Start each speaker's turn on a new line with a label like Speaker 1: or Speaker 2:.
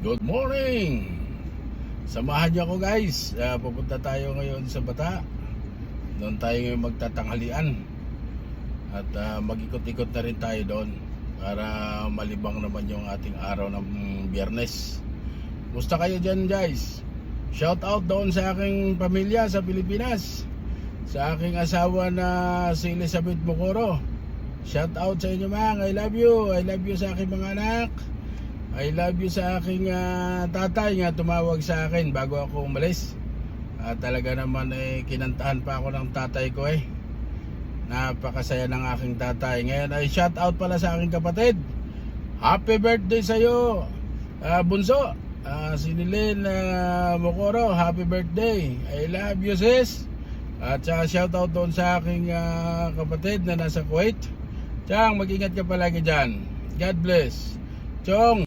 Speaker 1: Good morning! Samahan niyo ako guys. Pupunta tayo ngayon sa Bata. Doon tayo ngayon magtatanghalian. At mag-ikot-ikot na rin tayo doon para malibang naman yung ating araw ng Biyernes. Musta kayo dyan guys? Shout out doon sa aking pamilya sa Pilipinas. Sa aking asawa na si Elizabeth Mocoro. Shout out sa inyo mang. I love you. I love you sa aking mga anak. I love you sa aking tatay nga tumawag sa akin bago ako umalis. Talaga naman kinantahan pa ako ng tatay ko Napakasaya ng aking tatay. Ngayon ay shout out pala sa aking kapatid. Happy birthday sa iyo, bunso. Si Nilin Mocoro, happy birthday. I love you sis. At shout out doon sa aking kapatid na nasa Kuwait. Chang, mag-ingat ka palagi dyan. God bless. Chong.